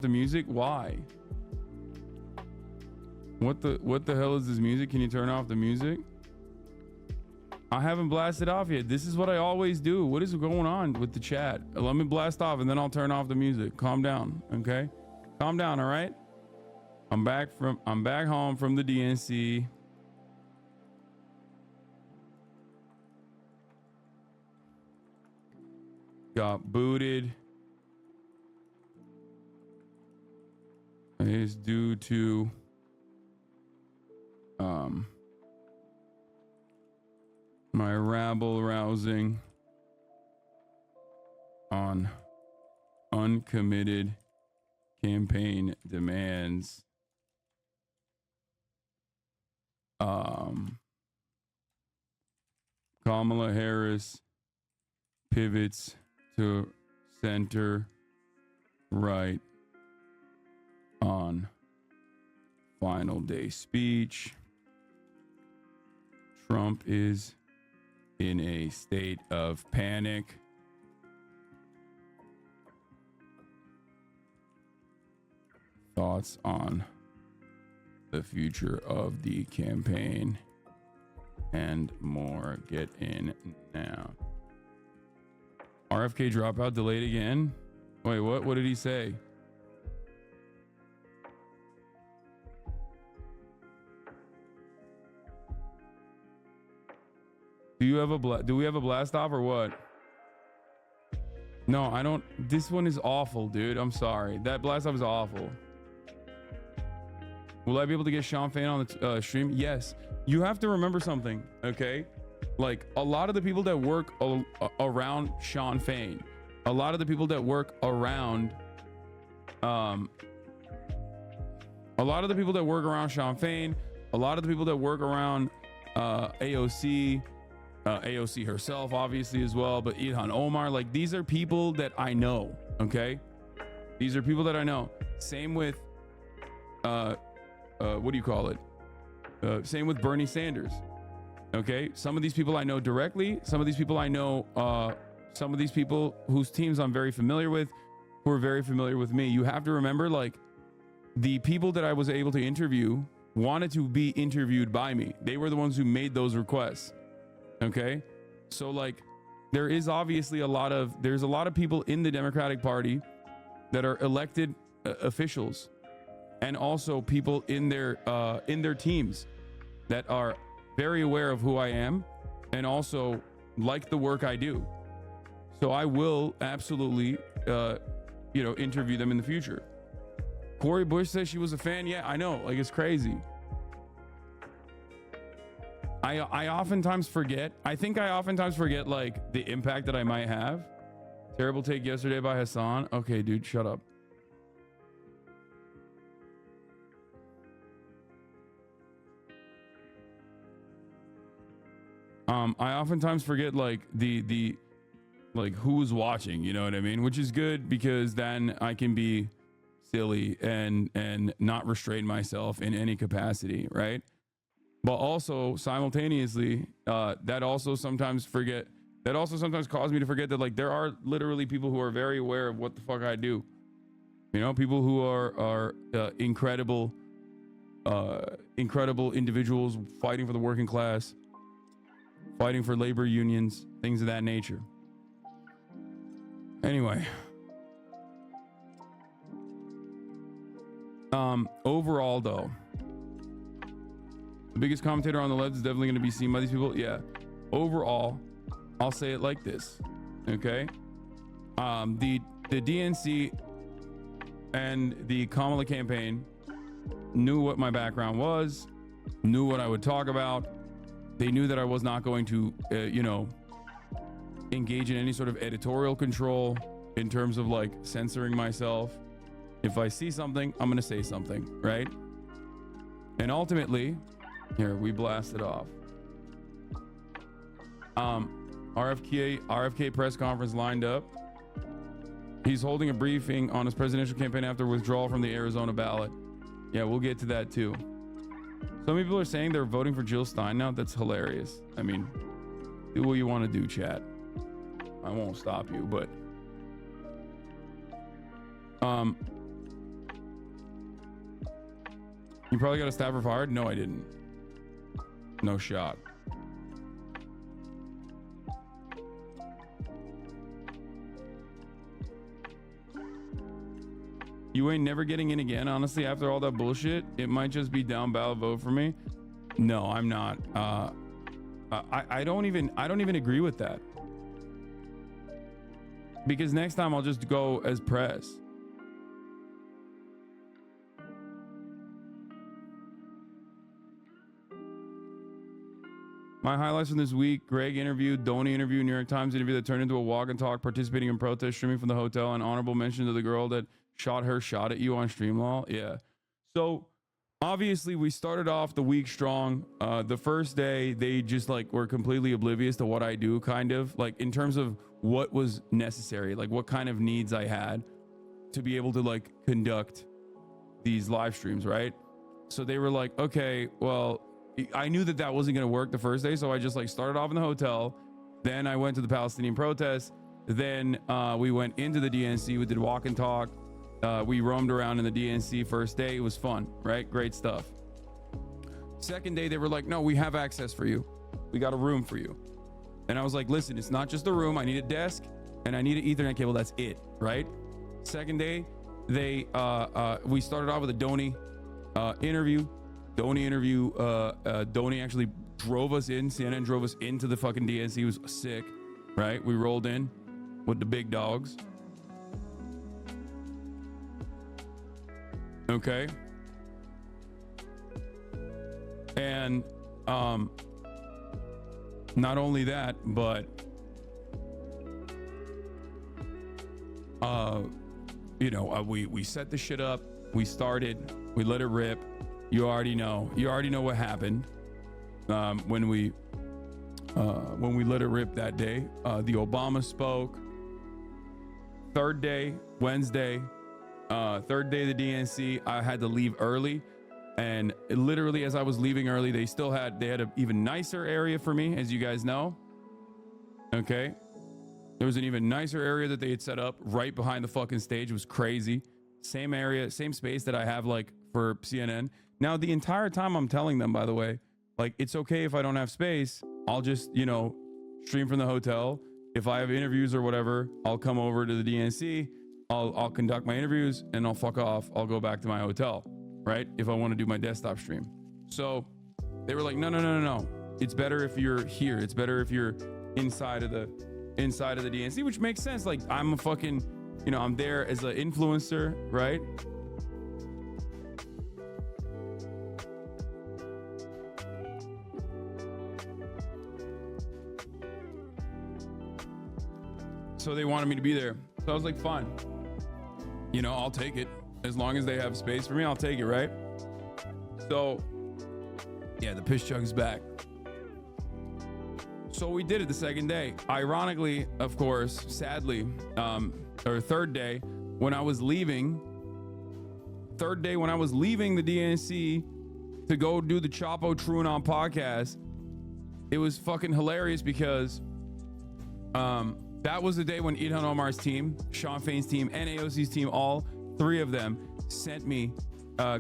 the music? Why? What the hell is this music? Can you turn off the music? I haven't blasted off yet. This is what I always do. What is going on with the chat? Let me blast off and then I'll turn off the music. Calm down, okay? Calm down, all right? I'm back home from the DNC. Got booted. It's due to my rabble rousing on uncommitted campaign demands. Kamala Harris pivots to center right on final day speech. Trump is in a state of panic. Thoughts on the future of the campaign and more. Get in now. RFK dropout delayed again. Wait, what? What did he say? Do we have a blast off or what? No, I don't. This one is awful, dude. I'm sorry. That blast off is awful. Will I be able to get Sean Fain on the stream? Yes. You have to remember something, okay? Like, a lot of the people that work around Sean Fain, a lot of the people that work around Sean Fain, a lot of the people that work around AOC, AOC herself, obviously, as well, but Ilhan Omar, like, these are people that I know, okay? These are people that I know. Same with, what do you call it? Same with Bernie Sanders, okay? Some of these people I know directly. Some of these people I know, some of these people whose teams I'm very familiar with, who are very familiar with me. You have to remember, like, the people that I was able to interview wanted to be interviewed by me. They were the ones who made those requests. Okay, so like there is obviously there's a lot of people in the Democratic Party that are elected officials, and also people in their teams that are very aware of who I am and also like the work I do. So I will absolutely interview them in the future. Cori Bush says she was a fan. Yeah, I know, like, it's crazy. I oftentimes forget. I think I oftentimes forget, like, the impact that I might have. Terrible take yesterday by Hasan. Okay, dude, shut up. I oftentimes forget, like, the who's watching, you know what I mean? Which is good, because then I can be silly and not restrain myself in any capacity, right? But also simultaneously, that also sometimes causes me to forget that, like, there are literally people who are very aware of what the fuck I do. You know, people who are incredible individuals fighting for the working class, fighting for labor unions, things of that nature. Anyway, overall though, the biggest commentator on the left is definitely going to be seen by these people. Yeah. Overall, I'll say it like this. Okay. The DNC and the Kamala campaign knew what my background was, knew what I would talk about. They knew that I was not going to, engage in any sort of editorial control in terms of, like, censoring myself. If I see something, I'm going to say something, right? And ultimately, here, we blast it off. RFK press conference lined up. He's holding a briefing on his presidential campaign after withdrawal from the Arizona ballot. Yeah, we'll get to that too. Some people are saying they're voting for Jill Stein now. That's hilarious. I mean, do what you want to do, chat. I won't stop you, but You probably got a stab her hard? No, I didn't. No shot. You ain't never getting in again. Honestly, after all that bullshit, it might just be down ballot vote for me. No, I'm not. I don't even agree with that. Because next time I'll just go as press. My highlights from this week: Greg interview, Donnie interview, New York Times interview that turned into a walk and talk, participating in protest, streaming from the hotel, and honorable mention to the girl that shot at you on Streamlaw. Yeah. So obviously we started off the week strong. The first day they just like were completely oblivious to what I do, kind of like in terms of what was necessary, like what kind of needs I had to be able to like conduct these live streams, right? So they were like, okay, well, I knew that that wasn't going to work the first day, so I just like started off in the hotel. Then I went to the Palestinian protests. Then we went into the DNC. We did walk and talk. We roamed around in the DNC first day. It was fun, right? Great stuff. Second day, they were like, no, we have access for you. We got a room for you. And I was like, listen, it's not just a room. I need a desk and I need an Ethernet cable. That's it, right? Second day, we started off with a Donnie interview. Donnie actually drove us in. CNN drove us into the fucking DNC. It was sick, right? We rolled in with the big dogs. Okay. And not only that, but we set the shit up. We started. We let it rip. You already know what happened when we let it rip that day. The Obama spoke. Third day, Wednesday. Third day of the DNC, I had to leave early, and literally as I was leaving early, they had an even nicer area for me, as you guys know. Okay, there was an even nicer area that they had set up right behind the fucking stage. It was crazy. Same area, same space that I have like for CNN. Now the entire time I'm telling them, by the way, like it's okay if I don't have space. I'll just stream from the hotel. If I have interviews or whatever, I'll come over to the DNC. I'll conduct my interviews and I'll fuck off. I'll go back to my hotel, right? If I want to do my desktop stream. So they were like, no. It's better if you're here. It's better if you're inside of the DNC, which makes sense. Like I'm a fucking, I'm there as an influencer, right? So they wanted me to be there. So I was like, fine. I'll take it. As long as they have space for me, I'll take it, right? So, yeah, the piss chug is back. So we did it the second day. Ironically, of course, sadly, or third day, when I was leaving the DNC to go do the Chapo Truanon podcast, it was fucking hilarious because that was the day when Ilhan Omar's team, Sean Fain's team, and AOC's team, all three of them sent me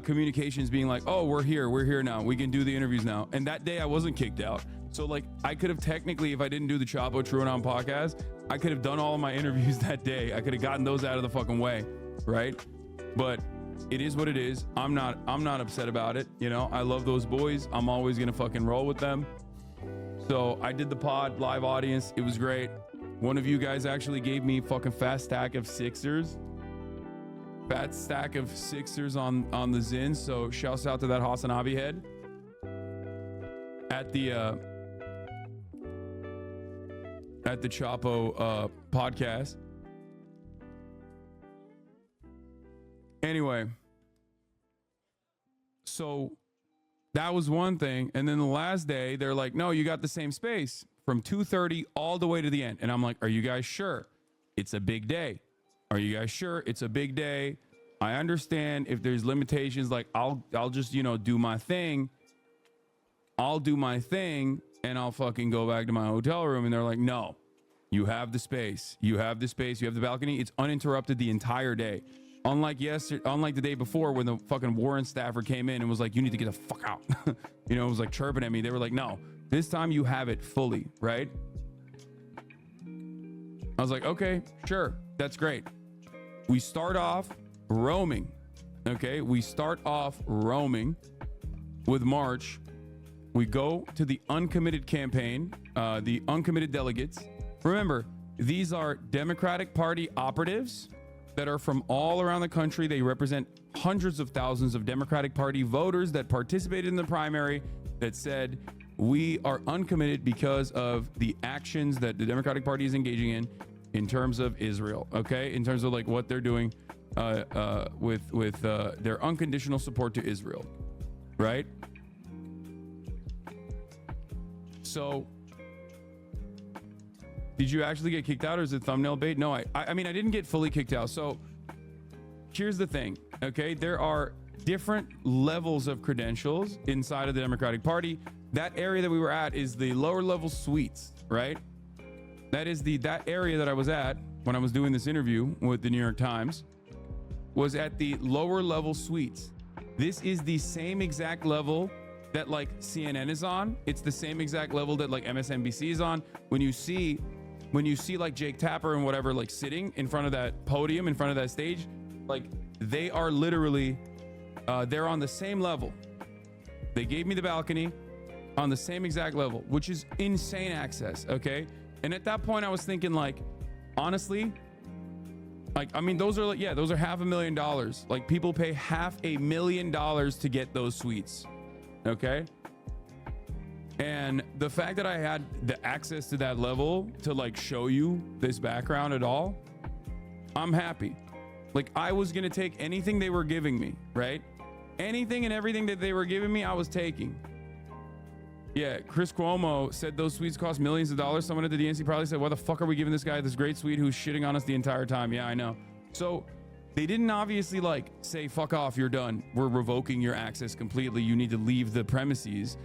communications being like, oh, we're here now. We can do the interviews now. And that day I wasn't kicked out. So like I could have technically, if I didn't do the Chapo Truanon podcast, I could have done all of my interviews that day. I could have gotten those out of the fucking way, right? But it is what it is. I'm not upset about it. I love those boys. I'm always gonna fucking roll with them. So I did the pod live audience. It was great. One of you guys actually gave me fucking fat stack of sixers on the Zin. So shouts out to that HasanAbi head at the Chapo podcast. Anyway, so that was one thing. And then the last day, they're like, no, you got the same space from 2:30 all the way to the end. And I'm like, are you guys sure? It's a big day. Are you guys sure? It's a big day. I understand if there's limitations, like I'll just, do my thing. I'll do my thing and I'll fucking go back to my hotel room. And they're like, no, you have the space. You have the space. You have the balcony. It's uninterrupted the entire day. Unlike the day before when the fucking Warren staffer came in and was like, you need to get the fuck out. You know, it was like chirping at me. They were like, no, this time you have it fully, right? I was like, okay, sure, that's great. We start off roaming, okay? We start off roaming with March. We go to the uncommitted campaign, the uncommitted delegates. Remember, these are Democratic Party operatives that are from all around the country. They represent hundreds of thousands of Democratic Party voters that participated in the primary that said, we are uncommitted because of the actions that the Democratic Party is engaging in terms of Israel, okay? In terms of like what they're doing with their unconditional support to Israel, right? So did you actually get kicked out, or is it thumbnail bait? No, I mean, I didn't get fully kicked out. So here's the thing, okay? There are different levels of credentials inside of the Democratic Party. That area that we were at is the lower level suites, right? That is that area that I was at when I was doing this interview with the New York Times, was at the lower level suites. This is the same exact level that like CNN is on. It's the same exact level that like MSNBC is on. When you see like Jake Tapper and whatever, like sitting in front of that podium, in front of that stage, like they are literally, they're on the same level. They gave me the balcony on the same exact level, which is insane access, okay? And at that point I was thinking like, honestly, like, I mean, those are like, yeah, those are $500,000. Like people pay $500,000 to get those suites, okay? And the fact that I had the access to that level to like show you this background at all, I'm happy. Like I was gonna take anything they were giving me, right? Anything and everything that they were giving me, I was taking. Yeah, Chris Cuomo said those suites cost millions of dollars. Someone at the DNC probably said, why the fuck are we giving this guy this great suite who's shitting on us the entire time? Yeah, I know. So they didn't obviously like say, fuck off, you're done. We're revoking your access completely. You need to leave the premises.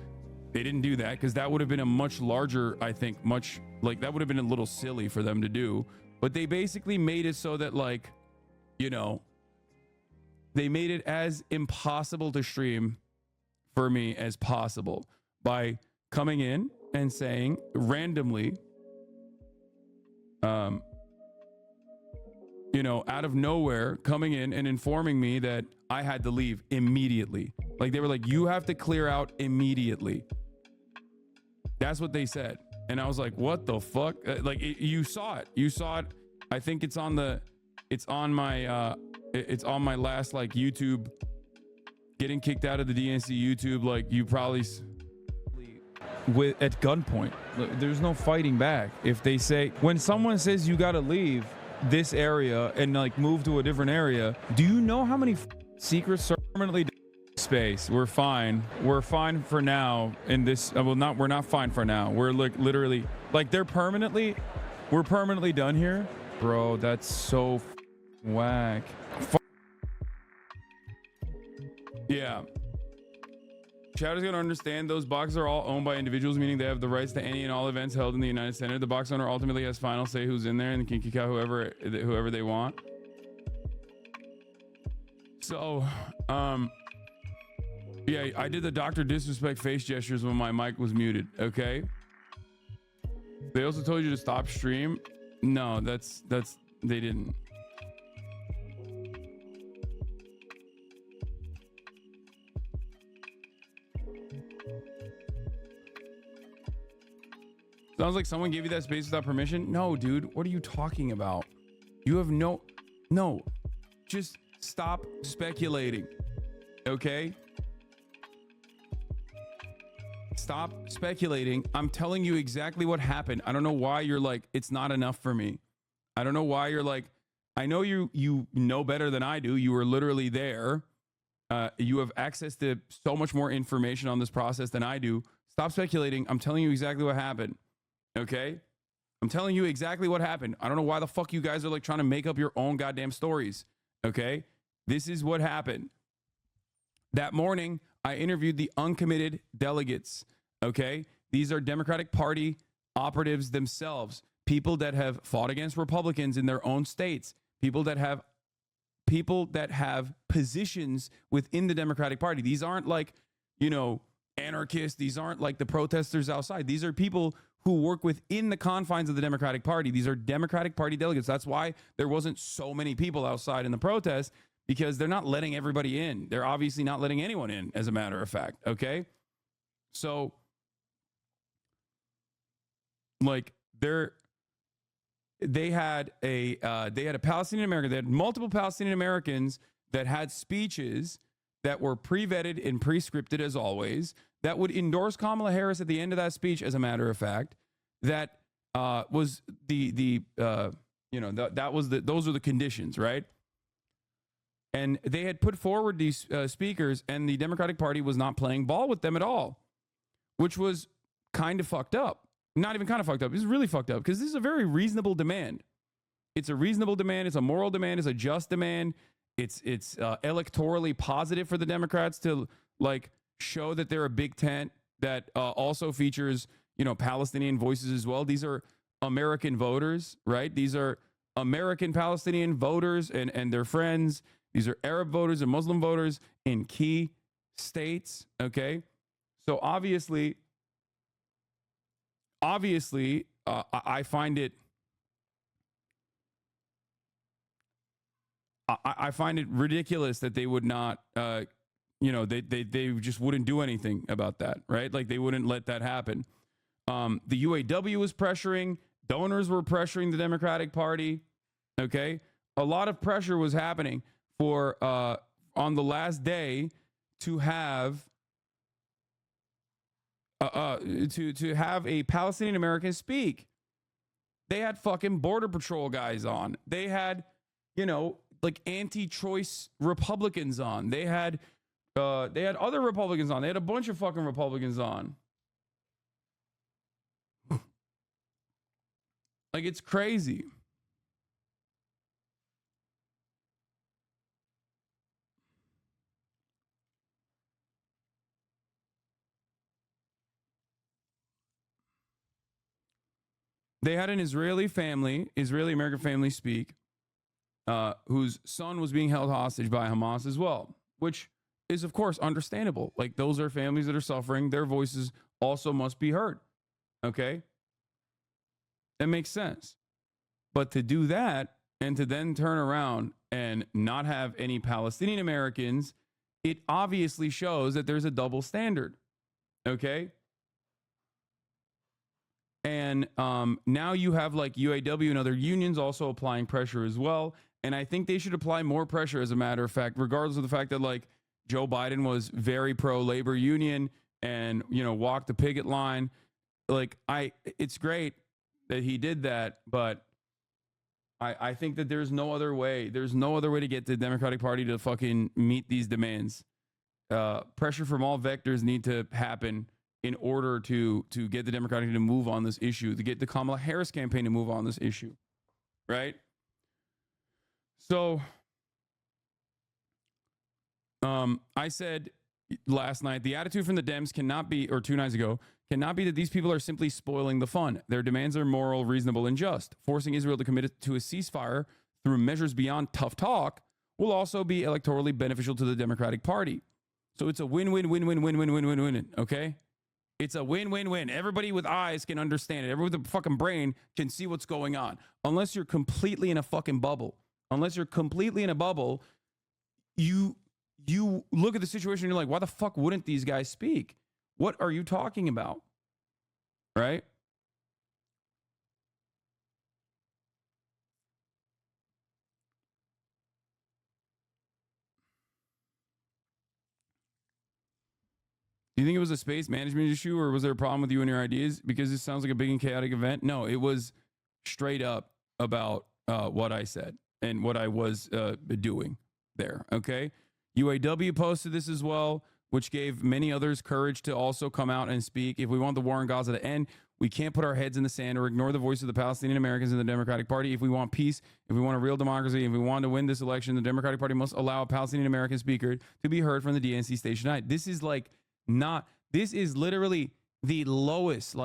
They didn't do that because that would have been a much larger, I think, much like that would have been a little silly for them to do. But they basically made it so that like, you know, they made it as impossible to stream for me as possible by coming in and saying randomly, you know, out of nowhere, coming in and informing me that I had to leave immediately. Like they were like, you have to clear out immediately. That's what they said. And I was like, what the fuck? Like you saw it. I think it's on my last like YouTube getting kicked out of the DNC YouTube. Like you probably at gunpoint. There's no fighting back. If they say, when someone says you got to leave this area and like move to a different area, do you know how many secrets are permanently space? We're fine for now in this. We're not fine for now. We're like literally like we're permanently done here, bro. That's so whack. Yeah, Chad is going to understand those boxes are all owned by individuals, meaning they have the rights to any and all events held in the United Center. The box owner ultimately has final say who's in there and can kick out whoever they want. So, yeah, I did the Dr. Disrespect face gestures when my mic was muted, okay? They also told you to stop stream. No, they didn't. Sounds like someone gave you that space without permission. No, dude, what are you talking about? You have no, just stop speculating, okay? Stop speculating. I'm telling you exactly what happened. I don't know why you're like, it's not enough for me. I don't know why you're like, I know you know better than I do. You were literally there. You have access to so much more information on this process than I do. Stop speculating. I'm telling you exactly what happened. Okay? I'm telling you exactly what happened. I don't know why the fuck you guys are like trying to make up your own goddamn stories. Okay? This is what happened. That morning, I interviewed the uncommitted delegates. Okay? These are Democratic Party operatives themselves, people that have fought against Republicans in their own states, people that have people that have positions within the Democratic Party. These aren't like, you know, anarchists. These aren't like the protesters outside. These are people who work within the confines of the Democratic Party. These are Democratic Party delegates. That's why there wasn't so many people outside in the protest, because they're not letting everybody in. They're obviously not letting anyone in, as a matter of fact. Okay. So like they had a Palestinian American. They had multiple Palestinian Americans that had speeches that were pre-vetted and pre-scripted, as always, that would endorse Kamala Harris at the end of that speech, as a matter of fact. That was those are the conditions, right? And they had put forward these speakers, and the Democratic Party was not playing ball with them at all, which was kind of fucked up. Not even kind of fucked up. It's really fucked up, because this is a very reasonable demand. It's a reasonable demand. It's a moral demand. It's a just demand. It's electorally positive for the Democrats to like show that they're a big tent that also features, you know, Palestinian voices as well. These are American voters, right? These are American Palestinian voters and their friends. These are Arab voters and Muslim voters in key states. Okay. So obviously, I find it ridiculous that they would not, they just wouldn't do anything about that, right? Like they wouldn't let that happen. The UAW was pressuring, donors were pressuring the Democratic Party. Okay. A lot of pressure was happening for, on the last day to have, to have a Palestinian American speak. They had fucking Border Patrol guys on. They had, you know, like anti-choice Republicans on. They had other Republicans on. They had a bunch of fucking Republicans on. Like, it's crazy. They had an Israeli-American family speak, whose son was being held hostage by Hamas as well, which is, of course, understandable. Like, those are families that are suffering. Their voices also must be heard. Okay? That makes sense. But to do that and to then turn around and not have any Palestinian Americans, it obviously shows that there's a double standard. Okay? And now you have like UAW and other unions also applying pressure as well. And I think they should apply more pressure, as a matter of fact, regardless of the fact that like Joe Biden was very pro labor union and, you know, walked the picket line. Like, it's great that he did that, but I think that there's no other way. There's no other way to get the Democratic Party to fucking meet these demands. Pressure from all vectors need to happen in order to get the Democratic to move on this issue, to get the Kamala Harris campaign to move on this issue, right? So, I said last night, the attitude from the Dems cannot be, or 2 nights ago, cannot be that these people are simply spoiling the fun. Their demands are moral, reasonable, and just. Forcing Israel to commit to a ceasefire through measures beyond tough talk will also be electorally beneficial to the Democratic Party. So it's a win-win-win-win-win-win-win-win, okay? It's a win-win-win. Everybody with eyes can understand it. Everybody with a fucking brain can see what's going on. Unless you're completely in a fucking bubble. Unless you're completely in a bubble, you look at the situation and you're like, why the fuck wouldn't these guys speak? What are you talking about? Right? Do you think it was a space management issue, or was there a problem with you and your ideas? Because this sounds like a big and chaotic event. No, it was straight up about what I said and what I was doing there. Okay. UAW posted this as well, which gave many others courage to also come out and speak. If we want the war in Gaza to end, we can't put our heads in the sand or ignore the voice of the Palestinian Americans in the Democratic Party. If we want peace, if we want a real democracy, if we want to win this election, the Democratic Party must allow a Palestinian American speaker to be heard from the DNC station tonight. This is like this is literally the lowest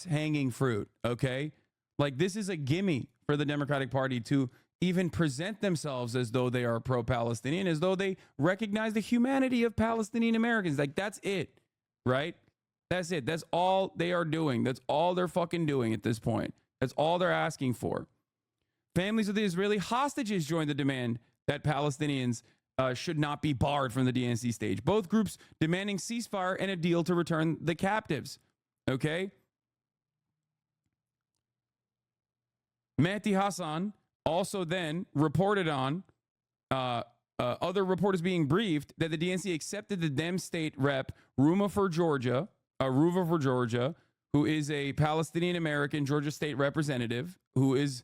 hanging fruit. Okay. Like, this is a gimme for the Democratic Party to even present themselves as though they are pro-Palestinian, as though they recognize the humanity of Palestinian Americans. Like, that's it, right? That's it. That's all they are doing. That's all they're fucking doing at this point. That's all they're asking for. Families of the Israeli hostages joined the demand that Palestinians should not be barred from the DNC stage. Both groups demanding ceasefire and a deal to return the captives. Okay? Mehdi Hasan also then reported on other reporters being briefed that the DNC accepted the Dem state rep Ruva for Georgia, who is a Palestinian American Georgia state representative, who is,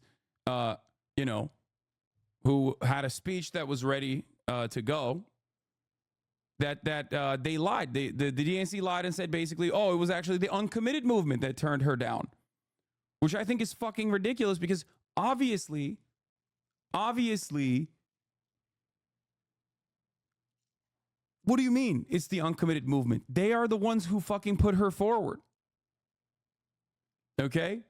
who had a speech that was ready to go. That they lied. The DNC lied and said basically, oh, it was actually the uncommitted movement that turned her down, which I think is fucking ridiculous because obviously, what do you mean it's the uncommitted movement? They are the ones who fucking put her forward. Okay?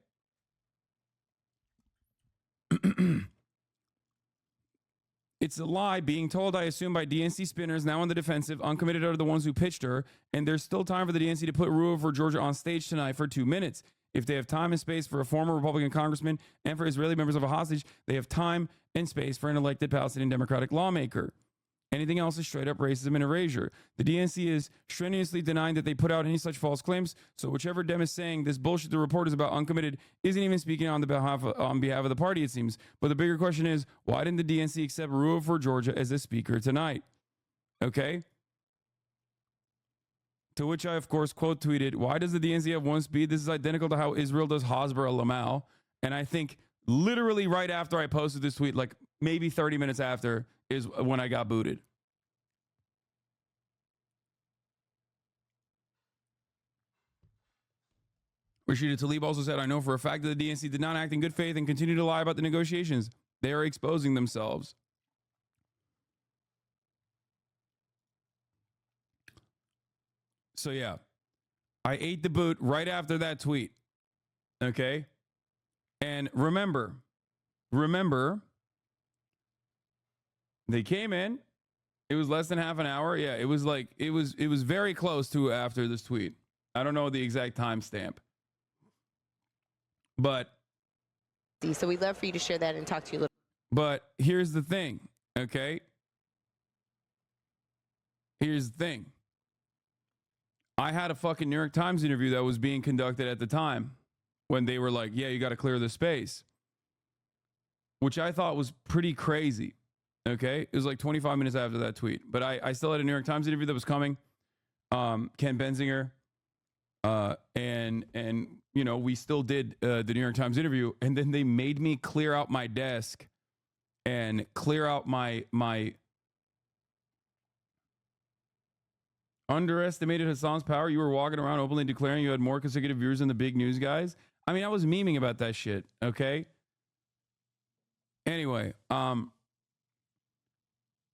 It's a lie being told, I assume, by DNC spinners now on the defensive. Uncommitted are the ones who pitched her, and there's still time for the DNC to put Ruva for Georgia on stage tonight for 2 minutes. If they have time and space for a former Republican congressman and for Israeli members of a hostage, they have time and space for an elected Palestinian Democratic lawmaker. Anything else is straight up racism and erasure. The DNC is strenuously denying that they put out any such false claims. So whichever Dem is saying this bullshit the report is about uncommitted isn't even speaking on behalf of the party, it seems. But the bigger question is, why didn't the DNC accept Ruva for Georgia as a speaker tonight? Okay. To which I, of course, quote tweeted, why does the DNC have one speed? This is identical to how Israel does Hasbara Lamal. And I think literally right after I posted this tweet, like maybe 30 minutes after, is when I got booted. Rashida Tlaib also said, I know for a fact that the DNC did not act in good faith and continue to lie about the negotiations. They are exposing themselves. So yeah, I ate the boot right after that tweet. Okay. And remember, they came in. It was less than half an hour. Yeah, it was very close to after this tweet. I don't know the exact timestamp. But so we'd love for you to share that and talk to you a little. But here's the thing, okay? Here's the thing. I had a fucking New York Times interview that was being conducted at the time when they were like, yeah, you got to clear the space, which I thought was pretty crazy. Okay. It was like 25 minutes after that tweet, but I still had a New York Times interview that was coming. Ken Benzinger. And you know, we still did the New York Times interview, and then they made me clear out my desk and clear out my underestimated Hasan's power. You were walking around openly declaring you had more consecutive viewers than the big news guys. I mean, I was memeing about that shit. Okay. Anyway,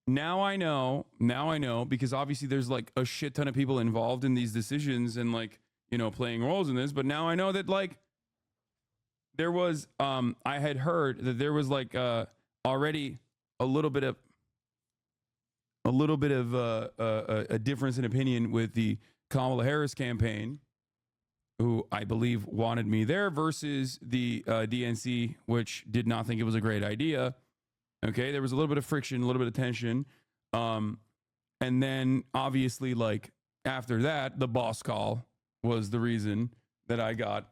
now I know, because obviously there's like a shit ton of people involved in these decisions and like, you know, playing roles in this, but now I know that like there was, I had heard that there was like already a little bit of a difference in opinion with the Kamala Harris campaign, who I believe wanted me there, versus the DNC, which did not think it was a great idea. Okay, there was a little bit of friction, a little bit of tension. And then obviously, like after that, the boss call was the reason that I got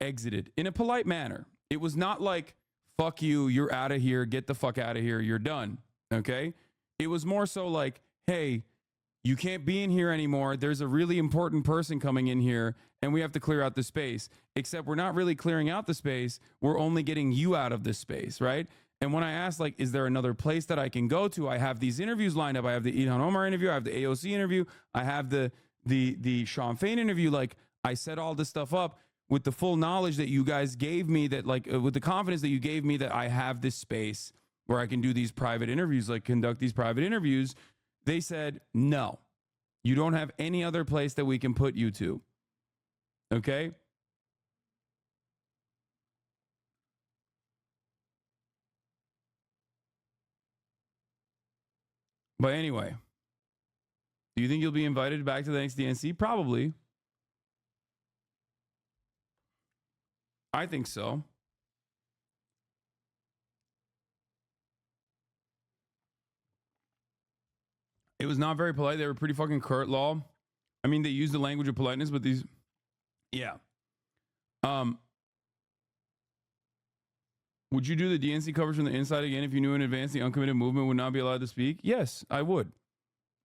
exited in a polite manner. It was not like, fuck you, you're out of here, get the fuck out of here, you're done. Okay, it was more so like, hey, you can't be in here anymore. There's a really important person coming in here and we have to clear out the space. Except we're not really clearing out the space. We're only getting you out of this space, right? And when I asked, like, is there another place that I can go to? I have these interviews lined up. I have the Ilhan Omar interview. I have the AOC interview. I have the Sean Fain interview. Like, I set all this stuff up with the full knowledge that you guys gave me, that like with the confidence that you gave me that I have this space where I can do these private interviews, like conduct these private interviews. They said, no, you don't have any other place that we can put you to. Okay. But anyway, do you think you'll be invited back to the next DNC? Probably. I think so. It was not very polite. They were pretty fucking curt, law. I mean, they used the language of politeness, but these, yeah. Would you do the DNC coverage from the inside again if you knew in advance the uncommitted movement would not be allowed to speak? Yes, I would.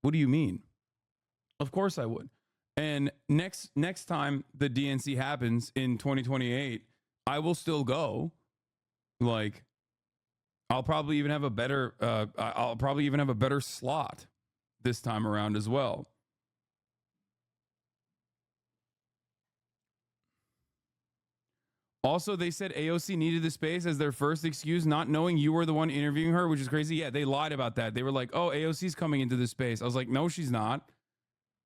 What do you mean? Of course I would. And next time the DNC happens in 2028, I will still go. Like, I'll probably even have a better slot this time around as well. Also, they said AOC needed the space as their first excuse, not knowing you were the one interviewing her, which is crazy. Yeah, they lied about that. They were like, oh, AOC's coming into this space. I was like, no, she's not.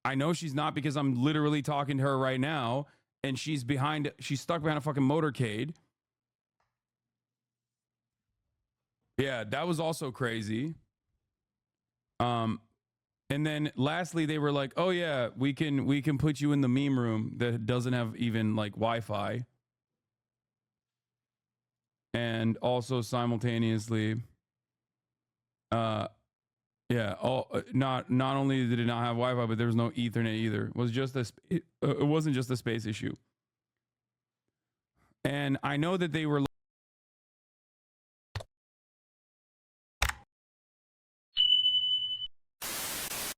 I know she's not because I'm literally talking to her right now, and she's stuck behind a fucking motorcade. Yeah, that was also crazy. And then lastly, they were like, oh yeah, we can put you in the meme room that doesn't have even like Wi-Fi. And also simultaneously, not only did it not have Wi-Fi, but there was no Ethernet either. It wasn't just a space issue. And I know that they were